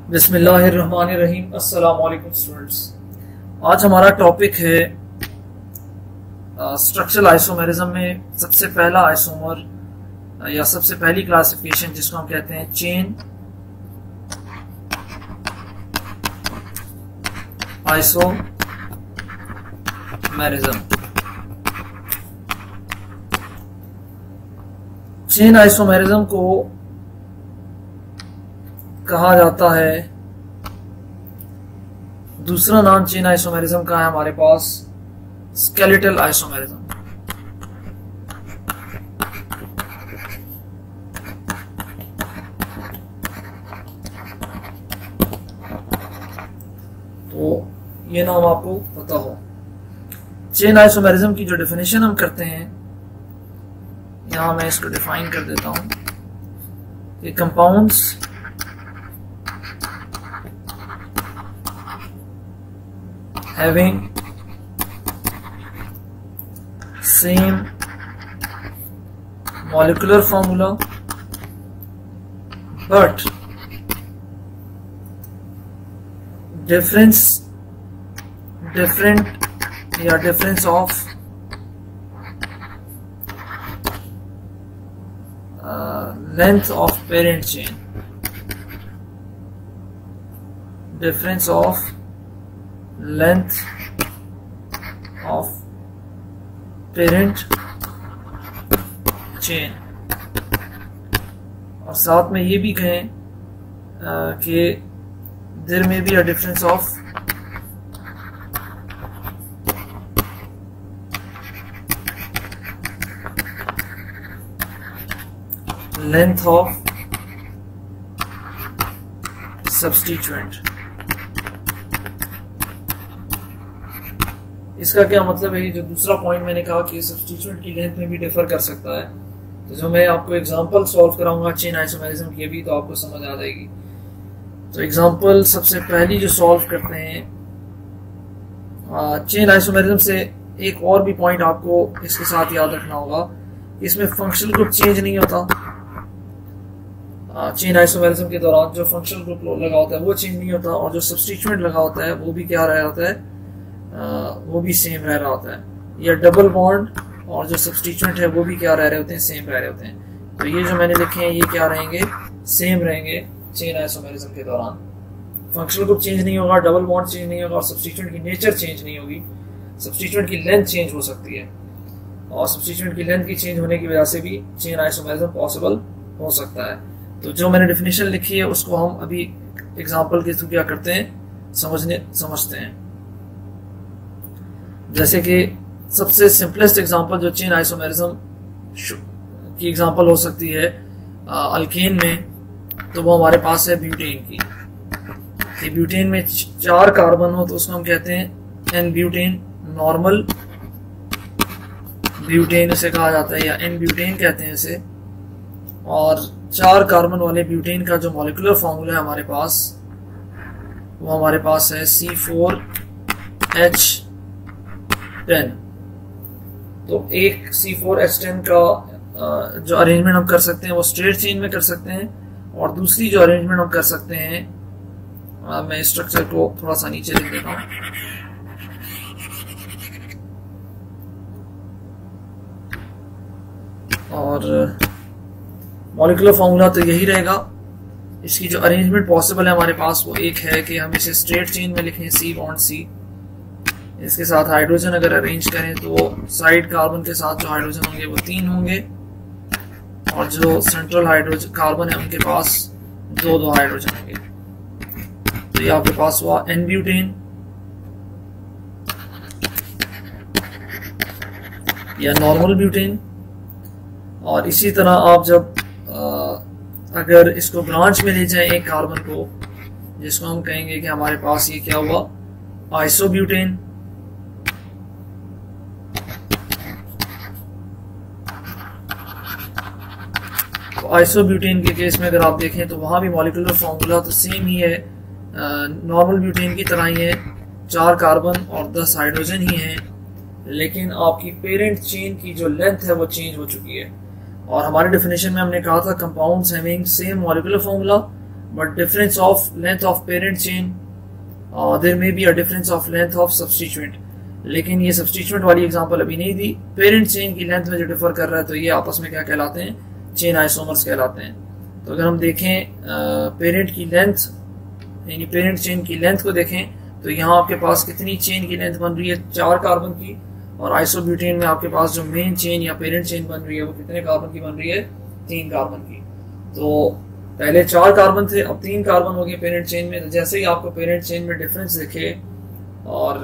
बिस्मिल्लाहिर्रहमानिर्रहीम। अस्सलाम वालेकुम स्टूडेंट्स। आज हमारा टॉपिक है स्ट्रक्चरल आइसोमेरिज्म में सबसे पहला आइसोमर या सबसे पहली क्लासिफिकेशन जिसको हम कहते हैं चेन आइसोमेरिज्म। चेन आइसोमेरिज्म को कहा जाता है, दूसरा नाम चेन आइसोमेरिज्म का है हमारे पास स्केलेटल आइसोमेरिज्म। तो ये नाम आपको पता हो। चेन आइसोमेरिज्म की जो डेफिनेशन हम करते हैं, यहां मैं इसको डिफाइन कर देता हूं कि compounds having same molecular formula but difference of length of parent chain, difference of length of parent chain, और साथ में ये भी कहें कि देयर में be a difference of length of substituent. इसका क्या मतलब है? जो दूसरा पॉइंट मैंने कहा कि सब्स्टिट्यूएंट की लेंथ में भी डिफर कर सकता है, तो जो मैं आपको एग्जांपल सॉल्व कराऊंगा चेन आइसोमेरिज्म की अभी, तो आपको समझ आ जाएगी। तो एग्जांपल सबसे पहली जो सॉल्व करते हैं चेन आइसोमेरिज्म से, एक और भी पॉइंट आपको इसके साथ याद रखना होगा, इसमें फंक्शनल ग्रुप चेंज नहीं होता। चेन आइसोमेरिज्म के दौरान जो फंक्शनल ग्रुप लगा होता है वो चेंज नहीं होता, और जो सब्स्टिट्यूएंट लगा होता है वो भी क्या रहा होता है, वो भी सेम रह रहा होता है। या डबल बॉन्ड और जो सब्स्टिट्यूएंट है वो भी क्या रह रहे होते हैं, सेम रह रहे होते हैं। तो ये जो मैंने लिखे हैं ये क्या रहेंगे, सेम रहेंगे चेन आइसोमेरिज्म के दौरान। फंक्शनल ग्रुप चेंज नहीं होगा, डबल बॉन्ड चेंज नहीं होगा, और सब्स्टिट्यूएंट की नेचर चेंज नहीं होगी। सब्स्टिट्यूएंट की लेंथ चेंज हो सकती है, और सब्स्टिट्यूएंट की लेंथ की चेंज होने की वजह से भी चेन आइसोमेरिज्म पॉसिबल हो सकता है। तो जो मैंने डेफिनेशन लिखी है उसको हम अभी एग्जाम्पल के थ्रू क्या करते हैं, समझते हैं। जैसे कि सबसे सिंपलेस्ट एग्जांपल जो चेन आइसोमेरिज्म की एग्जांपल हो सकती है अल्केन में, तो वो हमारे पास है ब्यूटेन की। कि ब्यूटेन में 4 कार्बन हो तो उसको हम कहते हैं एन ब्यूटेन, नॉर्मल ब्यूटेन इसे कहा जाता है, या एन ब्यूटेन कहते हैं इसे। और 4 कार्बन वाले ब्यूटेन का जो मॉलिक्यूलर फॉर्मूला है हमारे पास, वो हमारे पास है C4H10। तो एक C4H10 का जो अरेंजमेंट हम कर सकते हैं वो स्ट्रेट चेन में कर सकते हैं, और दूसरी जो अरेंजमेंट हम कर सकते हैं, मैं स्ट्रक्चर को थोड़ा सा नीचे लिख देता हूं। और मॉलिक्यूलर फॉर्मूला तो यही रहेगा। इसकी जो अरेंजमेंट पॉसिबल है हमारे पास वो एक है कि हम इसे स्ट्रेट चेन में लिखें C बॉन्ड C, इसके साथ हाइड्रोजन अगर अरेंज करें तो साइड कार्बन के साथ जो हाइड्रोजन होंगे वो 3 होंगे, और जो सेंट्रल हाइड्रोजन कार्बन है उनके पास 2 हाइड्रोजन होंगे। तो ये आपके पास हुआ एन ब्यूटेन या नॉर्मल ब्यूटेन। और इसी तरह आप जब अगर इसको ब्रांच में ले जाएं एक कार्बन को, जिसको हम कहेंगे कि हमारे पास ये क्या हुआ, आइसोब्यूटेन। तो आइसोब्यूटेन के केस में अगर आप देखें तो वहां भी मॉलिक्यूलर फॉर्मूला तो सेम ही है, नॉर्मल ब्यूटेन की तरह ही है, 4 कार्बन और 10 हाइड्रोजन ही हैं, लेकिन आपकी पेरेंट चेन की जो लेंथ है वो चेंज हो चुकी है। और हमारे डेफिनेशन में हमने कहा था compounds having same molecular formula but difference of length of parent chain, there may be a difference of length of substituent. लेकिन ये substituent वाली एग्जांपल अभी नहीं दी। पेरेंट चेन की लेंथ में जो डिफर कर रहा है तो ये आपस में क्या कहलाते हैं, चेन आइसोमर्स कहलाते हैं। तो अगर हम देखें पेरेंट की लेंथ यानी पेरेंट चेन की लेंथ को देखें तो यहाँ आपके पास कितनी चेन की लेंथ बन रही है, 4 कार्बन की, और आइसोब्यूटेन में आपके पास जो मेन चेन या पेरेंट चेन बन रही है वो कितने कार्बन की बन रही है, 3 कार्बन की। तो पहले 4 कार्बन थे, अब 3 कार्बन हो गए पेरेंट चेन में। तो जैसे ही आपको पेरेंट चेन में डिफरेंस दिखे और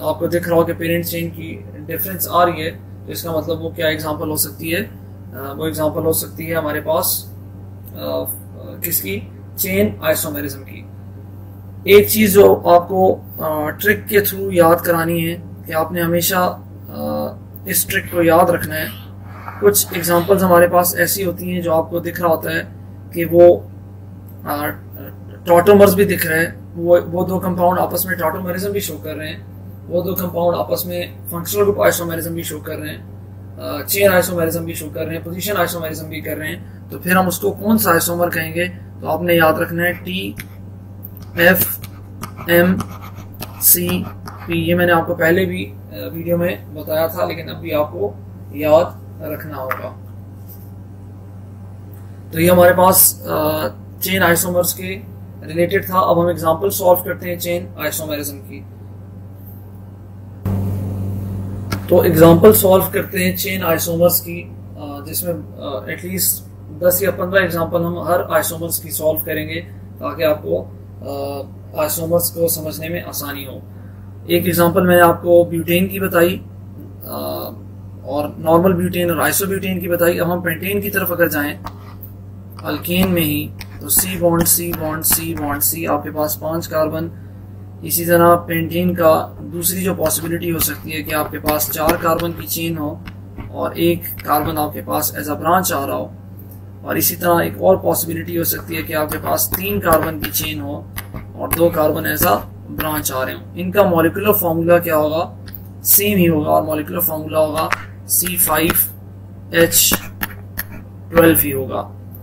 आपको दिख रहा हो कि पेरेंट चेन की डिफरेंस आ रही है, तो इसका मतलब वो क्या एग्जांपल हो सकती है, वो एग्जांपल हो सकती है हमारे पास किसकी, चेन आइसोमेरिज्म की। एक चीज जो आपको ट्रिक के थ्रू याद करानी है कि आपने हमेशा इस ट्रिक को याद रखना है। कुछ एग्जांपल्स हमारे पास ऐसी होती हैं जो आपको दिख रहा होता है कि वो टॉटोमर्स भी दिख रहे हैं, वो 2 कंपाउंड आपस में टॉटोमेरिज्म भी शो कर रहे हैं, वो 2 कंपाउंड आपस में फंक्शनल ग्रुप आइसोमेरिज्म भी शो कर रहे हैं, चेन आइसोमेरिज्म भी शो कर रहे हैं, पोजीशन आइसोमेरिज्म भी कर रहे हैं। तो फिर हम उसको कौन सा आइसोमर कहेंगे, तो आपने याद रखना है TFMCP। ये मैंने आपको पहले भी वीडियो में बताया था, लेकिन अभी आपको याद रखना होगा। तो ये हमारे पास चेन आइसोमर्स के रिलेटेड था। अब हम एग्जांपल सॉल्व करते हैं चेन आइसोमेरिज्म की। तो एग्जांपल सॉल्व करते हैं चेन आइसोमर्स की, जिसमें एटलीस्ट 10 या 15 एग्जांपल हम हर आइसोमर्स की सॉल्व करेंगे ताकि आपको आइसोमर्स को समझने में आसानी हो। एक एग्जांपल मैंने आपको ब्यूटेन की बताई और नॉर्मल ब्यूटेन और आइसोब्यूटेन की बताई। अब हम पेंटेन की तरफ अगर जाएं अल्केन में ही, तो C bond C bond C bond C, आपके पास 5 कार्बन। इसी तरह पेंटेन का दूसरी जो पॉसिबिलिटी हो सकती है कि आपके पास 4 कार्बन की चेन हो और 1 कार्बन आपके पास एज अ ब्रांच आ रहा हो, और इसी तरह एक और पॉसिबिलिटी हो सकती है कि आपके पास 3 कार्बन की चेन हो और 2 कार्बन एज अ ब्रांच आ रहे हो। इनका मॉलिक्यूलर फॉर्मूला क्या होगा, सेम ही होगा, और मॉलिक्यूलर फॉर्मूला होगा C5H12 ही होगा।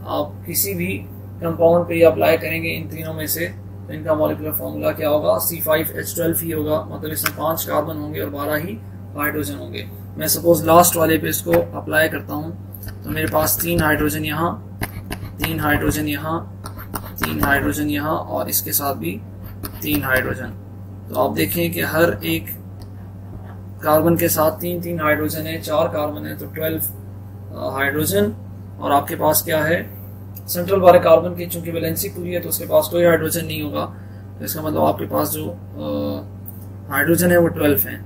आप किसी भी कंपाउंड पे अप्लाई करेंगे इन तीनों में से, तो इनका मॉलिक्यूलर फॉर्मूला क्या होगा, C5H12 ही होगा। मतलब इसमें 5 कार्बन होंगे और 12 ही हाइड्रोजन होंगे। मैं सपोज लास्ट वाले पे इसको अप्लाई करता हूँ, तो मेरे पास 3 हाइड्रोजन यहाँ, 3 हाइड्रोजन यहाँ, 3 हाइड्रोजन यहाँ, और इसके साथ भी 3 हाइड्रोजन। तो आप देखें कि हर एक कार्बन के साथ 3-3 हाइड्रोजन है, 4 कार्बन है, तो 12 हाइड्रोजन। और आपके पास क्या है, सेंट्रल वाले कार्बन की चूंकि वैलेंसी पूरी है तो उसके पास कोई हाइड्रोजन नहीं होगा, तो इसका मतलब आपके पास जो हाइड्रोजन है वो 12 है।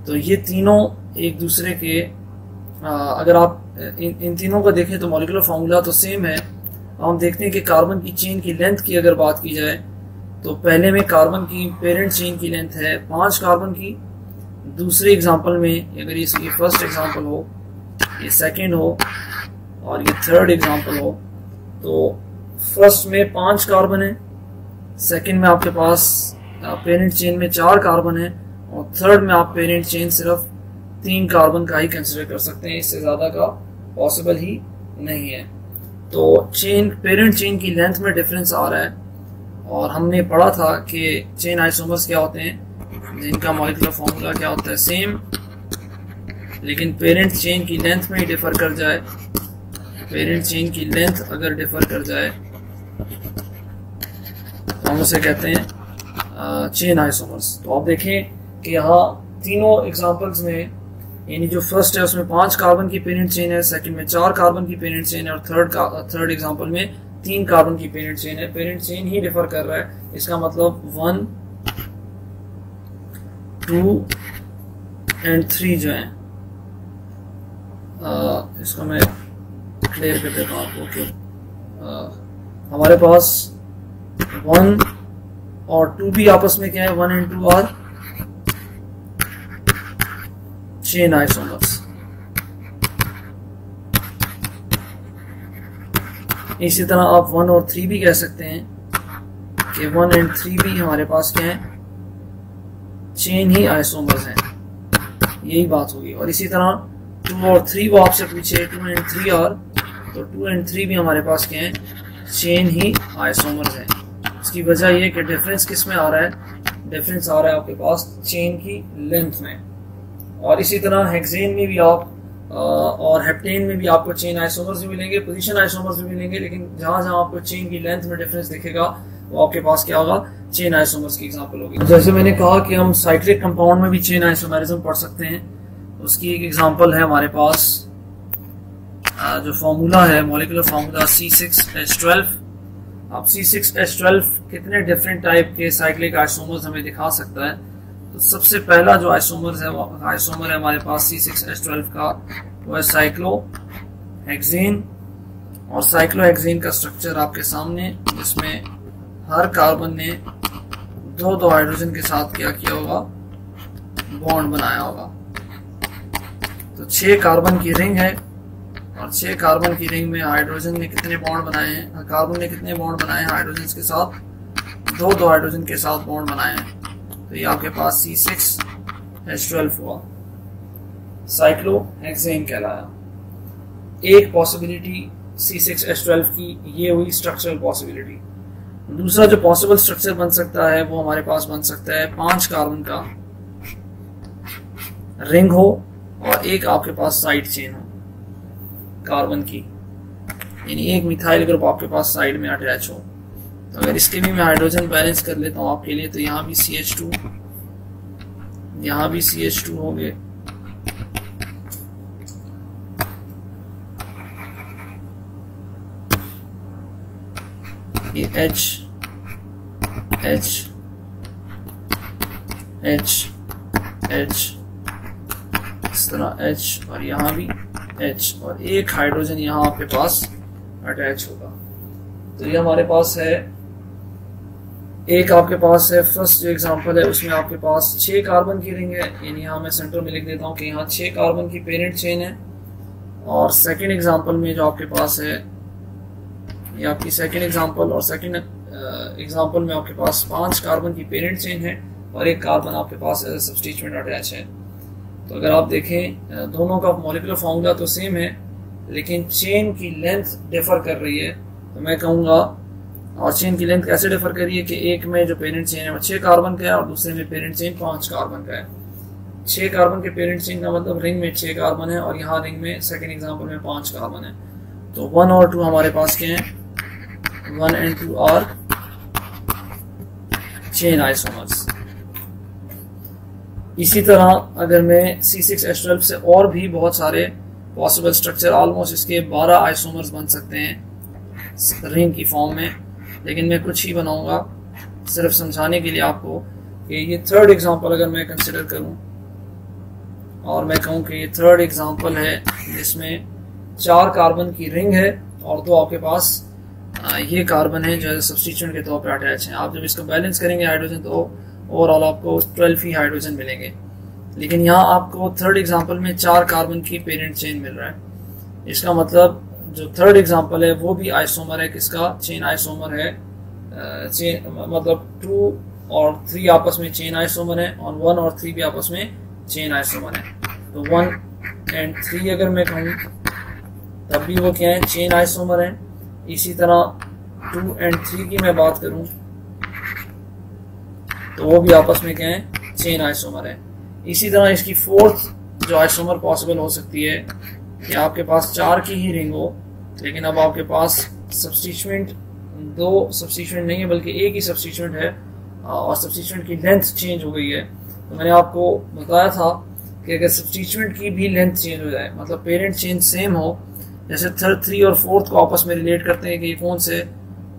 तो ये तीनों एक दूसरे के अगर आप इन तीनों को देखें तो मॉलिक्यूलर फार्मूला तो सेम है। हम देखते हैं कि कार्बन की चेन की लेंथ की अगर बात की जाए तो पहले में कार्बन की पेरेंट चेन की लेंथ है 5 कार्बन की, दूसरे एग्जांपल में अगर ये फर्स्ट एग्जांपल हो, ये सेकंड हो और ये थर्ड एग्जांपल हो, तो फर्स्ट में 5 कार्बन है, सेकंड में आपके पास पेरेंट चेन में 4 कार्बन है, और थर्ड में आप पेरेंट चेन सिर्फ 3 कार्बन का ही कंसिडर कर सकते हैं, इससे ज्यादा का पॉसिबल ही नहीं है। तो पेरेंट चेन की लेंथ में डिफरेंस आ रहा है, और हमने पढ़ा था कि चेन आइसोमर्स क्या होते हैं, जिनका मॉलिक्यूलर फॉर्मूला क्या होता है, सेम, लेकिन पेरेंट चेन की लेंथ में ही डिफर कर जाए, पेरेंट चेन की लेंथ अगर डिफर कर जाए तो हम उसे कहते हैं चेन आइसोमर्स। तो आप देखें कि यहाँ तीनों एग्जांपल्स में, यानी जो फर्स्ट है उसमें 5 कार्बन की पेरेंट चेन है, सेकंड में 4 कार्बन की पेरेंट चेन है, और थर्ड एग्जांपल में 3 कार्बन की पेरेंट चेन है। पेरेंट चेन ही डिफर कर रहा है, इसका मतलब 1, 2 एंड 3 जो है, इसको मैं क्लियर कर देता हूँ आपको कि हमारे पास 1 और 2 भी आपस में क्या है, 1 and 2 आर चेन आइसोमर्स। इसी तरह आप 1 और 3 भी कह सकते हैं कि 1 and 3 भी हमारे पास क्या है, चेन ही आइसोमर्स हैं, यही बात होगी। और इसी तरह 2 और 3 वो आपसे पूछे 2 and 3 आर, तो 2 and 3 भी हमारे पास क्या है, चेन ही आइसोमर्स हैं। इसकी वजह ये कि डिफरेंस किस में आ रहा है, डिफरेंस आ रहा है आपके पास चेन की लेंथ में। और इसी तरह हेक्सेन में भी आप और हेप्टेन में भी आपको चेन आइसोमर्स भी मिलेंगे, पोजीशन आइसोमर्स भी मिलेंगे, लेकिन जहां जहां आपको चेन की लेंथ में डिफरेंस दिखेगा वो आपके पास क्या होगा, चेन आइसोमर्स की एग्जांपल होगी। जैसे मैंने कहा कि हम साइक्लिक कंपाउंड में भी चेन आइसोमेरिज्म पढ़ सकते हैं, उसकी एक एग्जांपल है हमारे पास जो फार्मूला है, मॉलिक्यूलर फार्मूला C6H12। अब C6H12 कितने डिफरेंट टाइप के साइक्लिक आइसोमर्स हमें दिखा सकता है। तो सबसे पहला जो आइसोमर है हमारे पास C6H12 का, वो है साइक्लोहेक्सेन। और साइक्लोहेक्सेन का स्ट्रक्चर आपके सामने, जिसमें हर कार्बन ने दो हाइड्रोजन के साथ क्या किया होगा, बॉन्ड बनाया होगा। तो 6 कार्बन की रिंग है और 6 कार्बन की रिंग में हाइड्रोजन ने कितने बॉन्ड बनाए हैं, कार्बन ने कितने बॉन्ड बनाए हैं हाइड्रोजन के साथ, दो हाइड्रोजन के साथ बॉन्ड बनाए हैं। तो ये आपके पास C6H12 हुआ, साइक्लोहेक्सेन कहलाया। एक पॉसिबिलिटी C6H12 की ये हुई स्ट्रक्चरल पॉसिबिलिटी। दूसरा जो पॉसिबल स्ट्रक्चर बन सकता है वो हमारे पास बन सकता है 5 कार्बन का रिंग हो और एक आपके पास साइड चेन हो कार्बन की, यानी एक मिथाइल ग्रुप आपके पास साइड में अटैच हो। तो अगर इसके भी मैं हाइड्रोजन बैलेंस कर लेता हूं आपके लिए, तो यहाँ भी CH2, यहाँ भी CH2 हो गए, ये H H H H, इस तरह H और यहाँ भी H, और एक हाइड्रोजन यहाँ आपके पास अटैच होगा। तो ये हमारे पास है, एक आपके पास है फर्स्ट जो एग्जांपल है उसमें आपके पास 6 कार्बन की रिंग है, यानी यहाँ मैं सेंटर में लिख देता हूँ कि यहाँ 6 कार्बन की पेरेंट चेन है। और सेकंड एग्जांपल में जो आपके पास है, ये आपकी सेकंड एग्जांपल, और सेकंड एग्जांपल में आपके पास 5 कार्बन की पेरेंट चेन है और एक कार्बन आपके पास एज ए सब्स्टिट्यूएंट अटैच है। तो अगर आप देखें दोनों का मॉलिक्यूलर फार्मूला तो सेम है, लेकिन चेन की लेंथ डिफर कर रही है। तो मैं कहूँगा, और चेन की लेंथ कैसे डिफर कर रही है कि एक में जो पेरेंट चेन है वो 6 कार्बन का है और दूसरे में पेरेंट चेन 5 कार्बन का है। 6 कार्बन के पेरेंट चेन का मतलब रिंग में 6 कार्बन है और यहाँ रिंग में सेकेंड एग्जाम्पल में 5 कार्बन है। तो 1 और 2 हमारे पास क्या है, 1 and 2 आर चेन आइसोमर्स। इसी तरह अगर मैं C6H12 से और भी बहुत सारे पॉसिबल स्ट्रक्चर, ऑलमोस्ट इसके 12 आइसोमर्स बन सकते हैं रिंग की फॉर्म में, लेकिन मैं कुछ ही बनाऊंगा सिर्फ समझाने के लिए आपको कि ये थर्ड एग्जांपल अगर मैं कंसिडर करूं और मैं कहूं कि ये थर्ड एग्जांपल है जिसमें 4 कार्बन की रिंग है और 2 आपके पास ये कार्बन है जो सब्स्टिट्यूएंट के तौर पर अटैच है। आप जब इसको बैलेंस करेंगे हाइड्रोजन तो ओवरऑल आपको 12 ही हाइड्रोजन मिलेंगे, लेकिन यहाँ आपको थर्ड एग्जांपल में 4 कार्बन की पेरेंट चेन मिल रहा है। इसका मतलब जो थर्ड एग्जांपल है वो भी आइसोमर है, किसका, चेन आइसोमर है। चेन मतलब 2 और 3 आपस में चेन आइसोमर है और 1 और 3 भी आपस में चेन आइसोमर है। तो 1 and 3 अगर मैं कहूँ तब भी वो क्या है, चेन आइसोमर है। इसी तरह 2 and 3 की मैं बात करूं तो वो भी आपस में क्या है, चेन आइसोमर है। इसी तरह इसकी फोर्थ जो आइसोमर पॉसिबल हो सकती है कि आपके पास 4 की ही रिंग हो, लेकिन अब आपके पास सब्स्टिट्यूएंट 2 सब्स्टिट्यूएंट नहीं है बल्कि एक ही सब्स्टिट्यूएंट है और सब्स्टिट्यूएंट की लेंथ चेंज हो गई है। तो मैंने आपको बताया था कि अगर सब्स्टिट्यूएंट की भी लेंथ चेंज हो जाए, मतलब पेरेंट चेन सेम हो, जैसे 3 और 4 को आपस में रिलेट करते हैं कि ये कौन से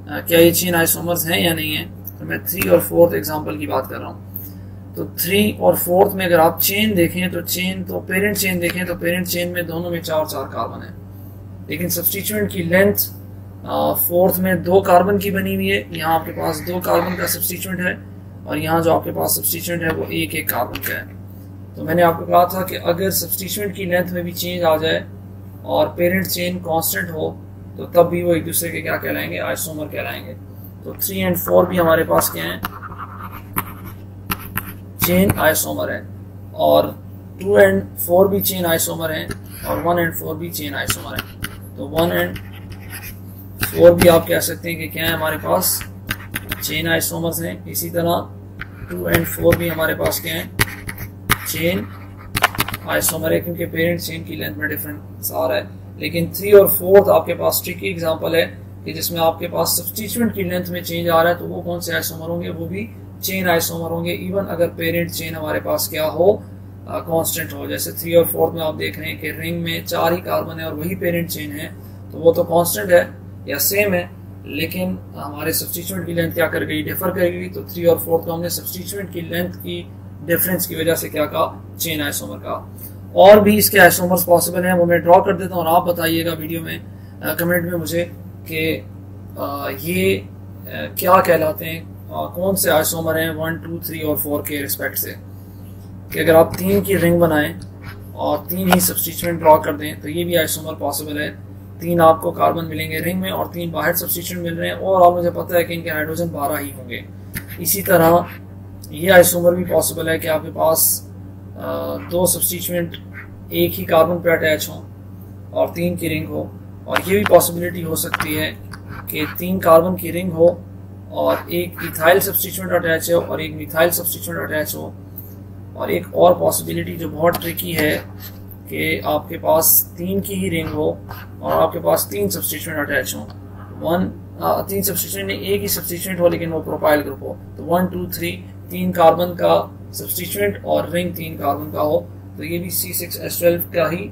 क्या ये चेन आइसोमर्स हैं या नहीं है, तो मैं 3 और 4 एग्जांपल की बात कर रहा हूँ। तो 3 और 4 में अगर आप चेन देखें तो पेरेंट चेन देखें तो पेरेंट चेन में दोनों में 4 कार्बन है, लेकिन सब्स्टिट्यूएंट की लेंथ 4th में 2 कार्बन की बनी हुई है। यहाँ आपके पास 2 कार्बन का सब्स्टिट्यूएंट है और यहाँ जो आपके पास सब्स्टिट्यूएंट है वो 1 कार्बन का है। तो मैंने आपको कहा था कि अगर सब्स्टिट्यूएंट की लेंथ में भी चेंज आ जाए और पेरेंट चेन कांस्टेंट हो तो तब भी वो एक दूसरे के क्या कहलाएंगे, आइसोमर कहलाएंगे। तो 3 and 4 भी हमारे पास क्या है, चेन आइसोमर है, और 2 and 4 भी चेन आइसोमर है और 1 and 4 भी चेन आइसोमर है। तो 1 and 4 भी आप कह सकते हैं कि क्या है, हमारे पास चेन आइसोमर्स हैं। इसी तरह 2 एंड 4 भी हमारे पास क्या है, चेन आइसोमर है, क्योंकि पेरेंट चेन की लेंथ में डिफरेंस आ रहा है। लेकिन 3 और 4 आपके पास ट्रिकी एग्जांपल है कि जिसमें आपके पास सब्स्टिट्यूएंट की लेंथ में चेंज आ रहा है, तो वो कौन से आइसोमर होंगे, वो भी चेन आइसोमर होंगे, इवन अगर पेरेंट चेन हमारे पास क्या हो, कांस्टेंट हो। जैसे 3 और 4 में आप देख रहे हैं कि रिंग में 4 ही कार्बन है और वही पेरेंट चेन है, तो वो तो कांस्टेंट है या सेम है, लेकिन हमारे सब्स्टिट्यूएंट की लेंथ क्या कर गई, डिफर कर गई। तो 3 और 4 को हमने सब्स्टिट्यूएंट की लेंथ की डिफरेंस की वजह से क्या कहा, चेन आइसोमर का। और भी इसके आइसोमर्स पॉसिबल हैं, वो मैं ड्रॉ कर देता हूँ और आप बताइएगा वीडियो में कमेंट में मुझे कि ये क्या कहलाते हैं, कौन से आइसोमर हैं 1, 2, 3 और 4 के रिस्पेक्ट से। कि अगर आप 3 की रिंग बनाएं और 3 ही सब्स्टिट्यूएंट ड्रॉ कर दें तो ये भी आइसोमर पॉसिबल है। 3 आपको कार्बन मिलेंगे रिंग में और 3 बाहर सब्स्टिट्यूएंट मिल रहे हैं, और आप मुझे पता है कि इनके हाइड्रोजन 12 ही होंगे। इसी तरह ये आइसोमर भी पॉसिबल है कि आपके पास 2 सब्स्टिट्यूएंट एक ही कार्बन पे अटैच हों और 3 की रिंग हो। और ये भी पॉसिबिलिटी हो सकती है कि 3 कार्बन की रिंग हो और एक इथाइल सब्स्टिट्यूएंट अटैच हो और एक मिथाइल सब्स्टिट्यूएंट अटैच हो। और एक और पॉसिबिलिटी जो बहुत ट्रिकी है कि आपके पास 3 की ही रिंग हो और आपके पास 3 सब्स्टिट्यूएंट अटैच हो। 3 सब्स्टिट्यूएंट नहीं, एक ही सब्स्टिट्यूएंट हो लेकिन वो प्रोपाइल ग्रुप हो। तो 1, 2, 3 3 कार्बन का सब्स्टिट्यूएंट और रिंग 3 कार्बन का हो, तो ये भी C6H12 का ही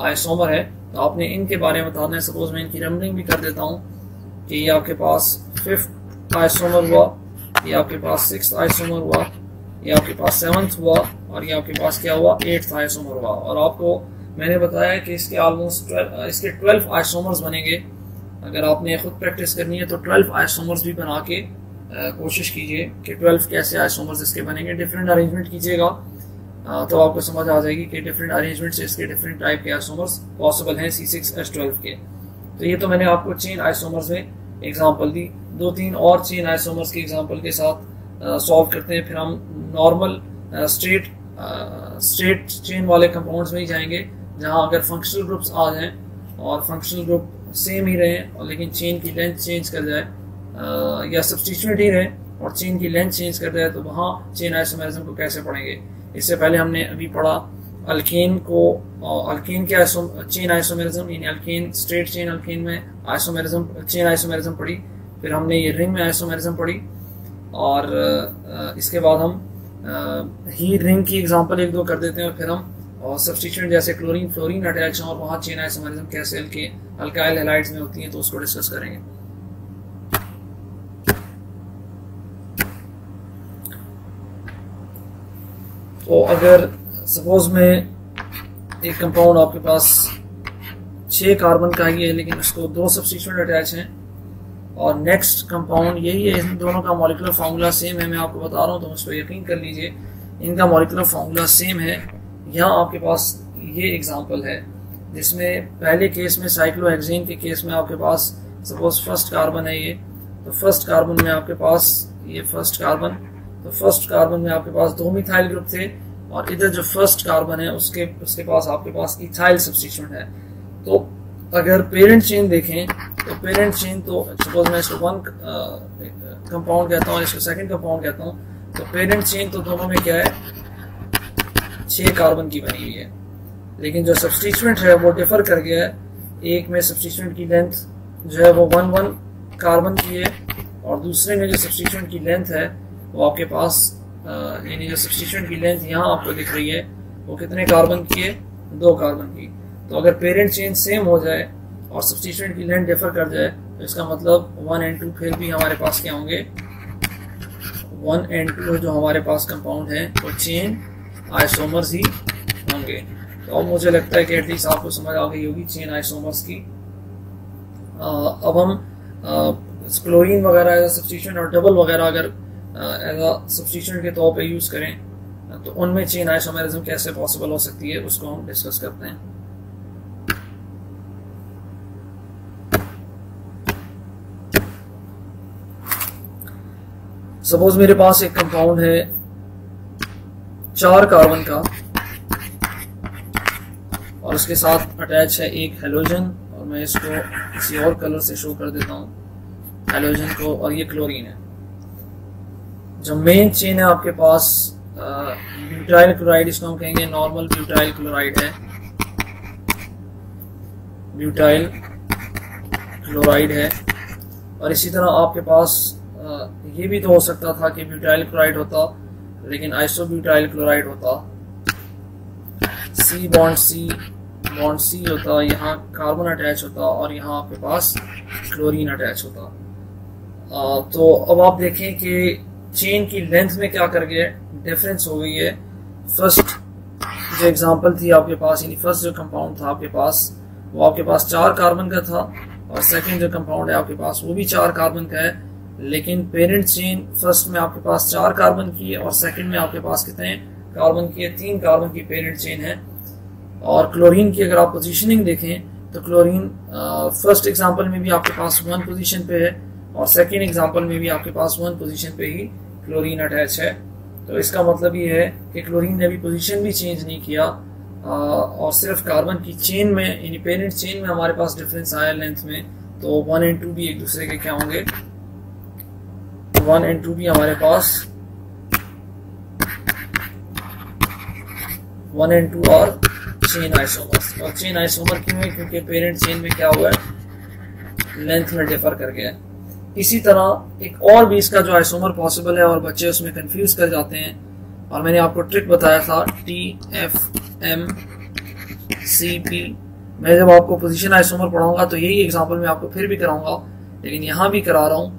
आइसोमर है। तो आपने इनके बारे में बताना है। सपोज मैं इनकी नंबरिंग भी कर देता हूँ कि ये आपके पास 5th आइसोमर हुआ, ये आपके पास 6th आइसोमर हुआ, ये आपके पास 7th हुआ और ये आपके पास क्या हुआ, 8th आइसोमर हुआ। और आपको मैंने बताया कि इसके ऑलमोस्ट इसके 12 आइसोमर्स बनेंगे। अगर आपने खुद प्रैक्टिस करनी है तो 12 आइसोमर्स भी बना के कोशिश कीजिए कि 12 कैसे आइसोमर्स इसके बनेंगे। डिफरेंट अरेंजमेंट कीजिएगा तो आपको समझ आ जाएगी कि डिफरेंट अरेंजमेंट से इसके डिफरेंट टाइप के आइसोमर्स पॉसिबल हैं C6H12 के। तो ये तो मैंने आपको चेन आइसोमर्स में एग्जांपल दी। 2-3 और चेन आइसोमर्स के एग्जांपल के साथ सॉल्व करते हैं, फिर हम नॉर्मल स्ट्रेट चेन वाले कंपाउंड्स में ही जाएंगे, जहां अगर फंक्शनल ग्रुप्स आ जाएं और फंक्शनल ग्रुप सेम ही रहे और लेकिन चेन की लेंथ चेंज कर जाए, या सब्स्टिट्यूएंट ही रहे और चेन की लेंथ चेंज कर जाए, तो वहाँ चेन आइसोमेरिज्म को कैसे पढ़ेंगे। इससे पहले हमने अभी पढ़ा अल्केन को, अल्केन के चेन आइसोमेरिज्म, यानी अल्केन स्ट्रेट चेन अल्केन में आइसोमेरिज्म चेन आइसोमेरिज्म पढ़ी। फिर हमने ये रिंग में आइसोमेरिज्म पढ़ी और इसके बाद हम ही रिंग की एग्जांपल 1-2 कर देते हैं और फिर हम और सब्स्टिट्यूएंट जैसे क्लोरीन फ्लोरीन अटैच हैं और वहाँ चेन आइसोमेरिज्म कैसे अल्काइल हैलाइड्स में होती हैं, तो उसको डिस्कस करेंगे। तो अगर सपोज में एक कंपाउंड आपके पास 6 कार्बन का ही है लेकिन उसको 2 सब्स्टिट्यूएंट अटैच हैं और नेक्स्ट कंपाउंड यही है, इन दोनों का मॉलिक्यूलर फार्मूला सेम है, मैं आपको बता रहा हूँ तो उस पर यकीन कर लीजिए, इनका मॉलिक्यूलर फार्मूला सेम है। यहाँ आपके पास ये एग्जांपल है जिसमें पहले केस में साइक्लोहेक्सेन के केस में आपके पास सपोज फर्स्ट कार्बन है ये, तो फर्स्ट कार्बन में आपके पास ये फर्स्ट कार्बन, तो फर्स्ट कार्बन में आपके पास 2 मिथाइल ग्रुप थे और इधर जो फर्स्ट कार्बन है उसके पास आपके पास इथाइल सब्स्टिट्यूएंट है। तो अगर पेरेंट चेन देखें तो पेरेंट चेन तो सपोज मैं इसको 1 कंपाउंड कहता हूँ, इसको सेकंड कंपाउंड कहता हूँ, तो पेरेंट चेन तो दोनों में क्या है 6 कार्बन की बनी हुई है, लेकिन जो सब्स्टिट्यूएंट है वो डिफर कर गया है। एक में सब्स्टिट्यूएंट की लेंथ जो है वो 1 कार्बन की है और दूसरे में जो सब्स्टिट्यूएंट की लेंथ है वो आपके पास यानी जो सब्स्टिट्यूएंट की लेंथ यहाँ आपको दिख रही है वो कितने कार्बन की है, 2 कार्बन की। तो अगर पेरेंट चेन सेम हो जाए और सब्स्टिट्यूएंट की लेंथ डिफर कर जाए तो इसका मतलब 1 and 2 फिर भी हमारे पास क्या होंगे, 1 and 2 जो हमारे पास कंपाउंड है वो चेन आइसोमर्स ही होंगे। तो अब मुझे लगता है कि एटलीस्ट आपको समझ आ गई होगी चेन आइसोमर्स की। अब हम क्लोरीन वगैरह एज सब्स्टिट्यूएंट और डबल वगैरह अगर एज अ सब्स्टिट्यूएंट के तौर पे यूज करें तो उनमें चेन आइसोमेरिज्म कैसे पॉसिबल हो सकती है उसको हम डिस्कस करते हैं। सपोज मेरे पास एक कंपाउंड है 4 कार्बन का और उसके साथ अटैच है एक हेलोजन और मैं इसको किसी और कलर से शो कर देता हूँ हैलोजन को, और ये क्लोरीन है। जो मेन चेन है आपके पास ब्यूटाइल क्लोराइड, इसको हम कहेंगे नॉर्मल ब्यूटाइल क्लोराइड है, ब्यूटाइल क्लोराइड है। और इसी तरह आपके पास ये भी तो हो सकता था कि ब्यूटाइल क्लोराइड होता लेकिन आइसोब्यूटाइल क्लोराइड होता, सी बॉन्ड सी होता, यहाँ कार्बन अटैच होता और यहाँ आपके पास क्लोरीन अटैच होता। तो अब आप देखें कि चेन की लेंथ में क्या कर गया, डिफरेंस हो गई है। फर्स्ट जो एग्जांपल थी आपके पास, यानी फर्स्ट जो कंपाउंड था आपके पास वो आपके पास 4 कार्बन का था, और सेकंड जो कंपाउंड है आपके पास वो भी 4 कार्बन का है, लेकिन पेरेंट चेन फर्स्ट में आपके पास 4 कार्बन की है और सेकंड में आपके पास कितने कार्बन की है, 3 कार्बन की पेरेंट चेन है। और क्लोरीन की अगर आप पोजीशनिंग देखें तो क्लोरीन फर्स्ट एग्जांपल में भी आपके पास 1 पोजीशन पे है और सेकंड एग्जांपल में भी आपके पास 1 पोजीशन पे ही क्लोरीन अटैच है। तो इसका मतलब ये है कि क्लोरीन ने भी पोजीशन भी चेंज नहीं किया, और सिर्फ कार्बन की चेन में यानी पेरेंट चेन में हमारे पास डिफरेंस आया लेंथ में। तो 1 और 2 भी एक दूसरे के क्या होंगे, 1 और 2 भी हमारे पास 1 और 2 और चेन आइसोमर्स, और चेन आइसोमर क्यों है, क्योंकि पेरेंट चेन में क्या हुआ है, लेंथ में डिफर कर गया। इसी तरह एक और भी इसका जो आइसोमर पॉसिबल है और बच्चे उसमें कंफ्यूज कर जाते हैं, और मैंने आपको ट्रिक बताया था TFMCP। मैं जब आपको पोजीशन आइसोमर पढ़ाऊंगा तो यही एग्जांपल मैं आपको फिर भी कराऊंगा, लेकिन यहाँ भी करा रहा हूँ,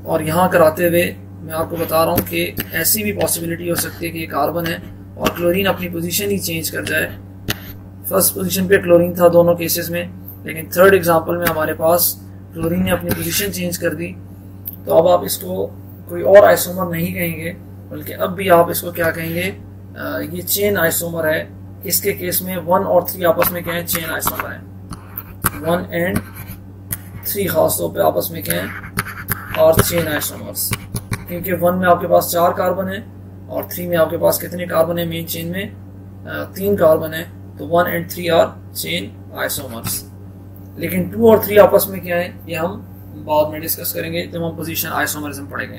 और यहाँ कराते हुए मैं आपको बता रहा हूँ कि ऐसी भी पॉसिबिलिटी हो सकती है कि ये कार्बन है और क्लोरीन अपनी पोजीशन ही चेंज कर जाए। फर्स्ट पोजीशन पे क्लोरीन था दोनों केसेस में, लेकिन थर्ड एग्जांपल में हमारे पास क्लोरीन ने अपनी पोजीशन चेंज कर दी। तो अब आप इसको कोई और आइसोमर नहीं कहेंगे, बल्कि अब भी आप इसको क्या कहेंगे, ये चेन आइसोमर है। इसके केस में 1 और 3 आपस में क्या है, चेन आइसोमर है। 1 और 3 खासतौर पे आपस में क्या है, और चेन आइसोमर्स, क्योंकि 1 में आपके पास 4 कार्बन है और 3 में आपके पास कितने कार्बन है, मेन चेन में 3 कार्बन है। तो 1 और 3 आर चेन आइसोमर्स। लेकिन 2 और 3 आपस में क्या है, ये हम बाद में डिस्कस करेंगे जब हम पोजीशन आइसोमरिज्म पढ़ेंगे।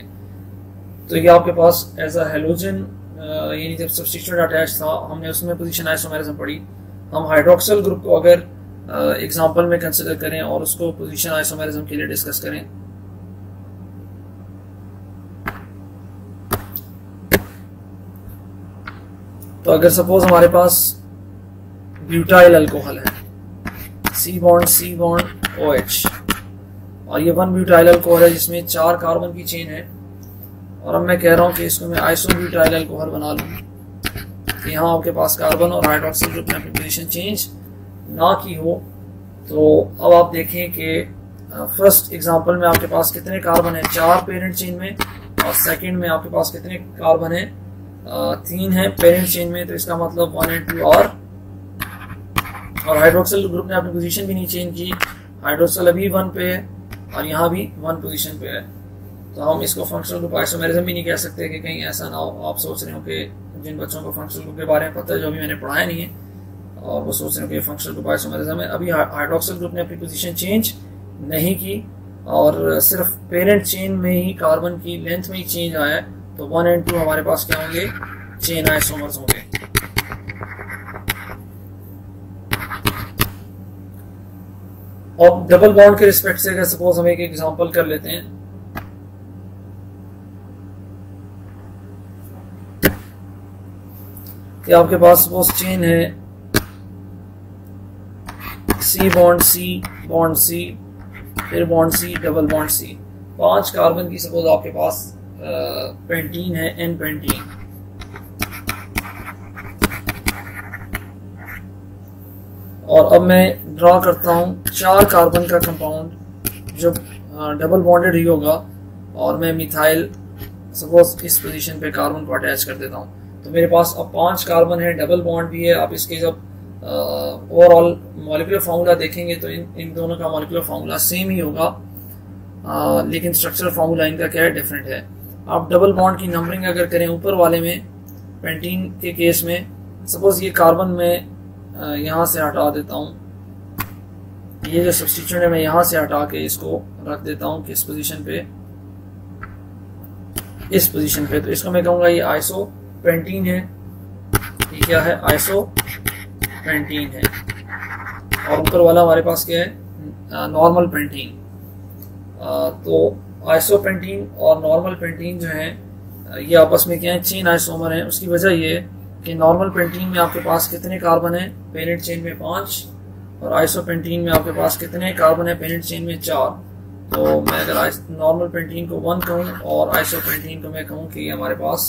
तो ये आपके पास एज अ हेलोजन यानी जब सब्स्टिट्यूएंट अटैच था हमने उसमें पोजीशन आइसोमरिज्म पढ़ी। हम हाइड्रोक्सिल ग्रुप को अगर एग्जांपल में कंसिडर करें और उसको पोजीशन आइसोमरिज्म के लिए डिस्कस करें, तो अगर सपोज हमारे पास ब्यूटाइल अल्कोहल है, C बॉन्ड OH, और ये 1 ब्यूटाइल अल्कोहल है जिसमें 4 कार्बन की चेन है, और अब मैं कह रहा हूं कि इसको मैं आइसोब्यूटाइल अल्कोहल बना लूं। तो यहाँ आपके पास कार्बन और हाइड्रोक्सिल ग्रुप ने अपनी पोजीशन चेंज ना की हो। तो अब आप देखें कि फर्स्ट एग्जांपल में आपके पास कितने कार्बन है, 4 पेरेंट चेन में, और सेकंड में आपके पास कितने कार्बन है, 3 है पेरेंट चेन में। तो इसका मतलब 1 और 2 और हाइड्रोक्सिल ग्रुप ने अपनी पोजीशन भी नहीं चेंज की, हाइड्रोक्सिल अभी 1 पे है और यहाँ भी 1 पोजीशन पे है। तो हम इसको फंक्शनल ग्रुप आइसोमेरिज्म भी नहीं कह सकते कि कहीं ऐसा ना हो आप सोच रहे हो कि जिन बच्चों को फंक्शनल ग्रुप के बारे में पता है जो अभी मैंने पढ़ाया नहीं है, और वो सोच रहे हो कि फंक्शनल ग्रुप आइसोमेरिज्म है। अभी हाइड्रोक्सिल ग्रुप ने अपनी पोजीशन चेंज नहीं की और सिर्फ पेरेंट चेन में ही कार्बन की लेंथ में ही चेंज आया है। तो 1 और 2 हमारे पास क्या होंगे, चेन आइसोमर्स होंगे। और डबल बॉन्ड के रिस्पेक्ट से अगर सपोज हम एक एग्जांपल कर लेते हैं, कि आपके पास सपोज चेन है C बॉन्ड C, फिर bond C, double bond C, 5 carbon की सपोज आपके पास पेंटीन है, N पेंटीन। और अब मैं ड्रॉ करता हूं 4 कार्बन का कंपाउंड जो डबल बॉन्डेड ही होगा, और मैं मिथाइल सपोज इस पोजीशन पे कार्बन को अटैच कर देता हूं। तो मेरे पास अब 5 कार्बन है, डबल बॉन्ड भी है। आप इसके जब ओवरऑल मॉलिक्यूलर फार्मूला देखेंगे तो इन दोनों का मॉलिक्यूलर फार्मूला सेम ही होगा, लेकिन स्ट्रक्चरल फार्मूला इनका क्या है, डिफरेंट है। आप डबल बॉन्ड की नंबरिंग अगर करें ऊपर वाले में, पेंटीन के केस में सपोज ये कार्बन में यहाँ से हटा देता हूँ, ये जो सब्स्टिट्यूएंट है मैं यहाँ से हटा के इसको रख देता हूँ किस पोजीशन पे, इस पोजीशन पे। तो इसको मैं कहूँगा ये आइसोपेंटीन है। ये क्या है? आइसोपेंटीन है। और ऊपर वाला हमारे पास क्या है? Normal pentane. तो आइसोपेंटीन और नॉर्मल पेंटीन जो है ये आपस में क्या है? चेन आइसोमर है। उसकी वजह ये है कि नॉर्मल पेंटीन में आपके पास कितने कार्बन है? पेरेंट चेन में 5, और आइसोपेंटीन में आपके पास कितने कार्बन है? पेरेंट चेन में 4। तो मैं अगर नॉर्मल पेंटीन को 1 कहूँ और आइसोपेंटीन को मैं कहूँ कि हमारे पास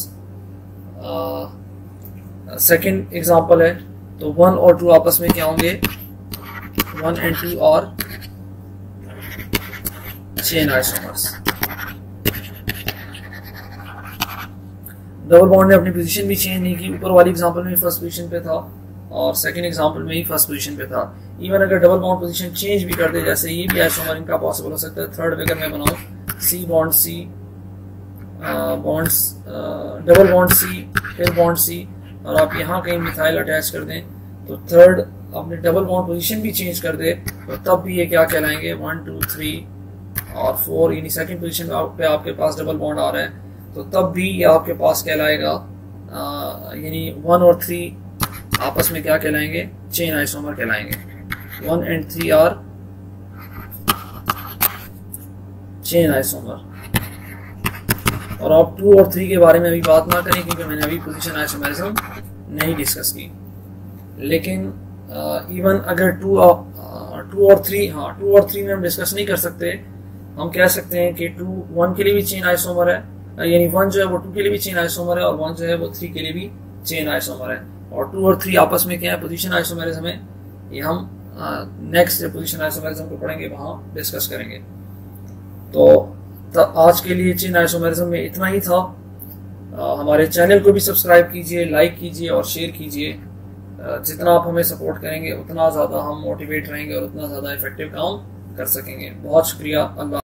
सेकंड एग्जांपल है, तो 1 और 2 आपस में क्या होंगे? 1 and 2 और चेन आइसोमर्स। डबल बॉन्ड ने अपनी पोजीशन भी चेंज नहीं की। ऊपर वाली एग्जांपल में फर्स्ट पोजीशन पे था और सेकंड एग्जांपल में ही फर्स्ट पोजीशन पे था। इवन अगर डबल बॉन्ड पोजीशन चेंज भी कर दे, जैसे ये भी आइसोमर इनका पॉसिबल हो सकता है। थर्ड अगर मैं बनाऊं C bond C, bonds double bond C, फिर बॉन्ड सी, और आप यहाँ कहीं मिथाइल अटैच कर दें, तो थर्ड अपने डबल बॉन्ड पोजीशन भी चेंज कर दे, तो तब भी ये क्या कहलाएंगे? 1 2 3 और 4, यानी सेकंड पोजीशन पे आपके पास डबल बॉन्ड आ रहा है, तो तब भी ये आपके पास कहलाएगा, यानी 1 और 3 आपस में क्या कहलाएंगे? चेन आइसोमर कहलाएंगे। 1 and 3 आर चेन आइसोमर। और आप 2 और 3 के बारे में अभी बात ना करें, क्योंकि मैंने अभी पोजीशन आइसोमेरिज्म नहीं डिस्कस की। लेकिन इवन अगर 2 और 3, हाँ 2 और 3 में हम डिस्कस नहीं कर सकते, हम कह सकते हैं कि 2 1 के लिए भी चेन आइसोमर है, यानी 1 जो है वो 2 के लिए भी चेन आइसोमर है, और 1 जो है वो 3 के लिए भी चेन आइसोमर है। और 2 और 3 आपस में क्या है? पोजीशन आइसोमेरिज्म है। ये हम नेक्स्ट पोजीशन आइसोमेरिज्म को पढ़ेंगे, वहां डिस्कस करेंगे। तो आज के लिए चेन आइसोमेरिज्म में इतना ही था। हमारे चैनल को भी सब्सक्राइब कीजिए, लाइक कीजिए और शेयर कीजिए। जितना आप हमें सपोर्ट करेंगे उतना ज़्यादा हम मोटिवेट रहेंगे और उतना ज़्यादा इफेक्टिव काम कर सकेंगे। बहुत शुक्रिया। अल्लाह।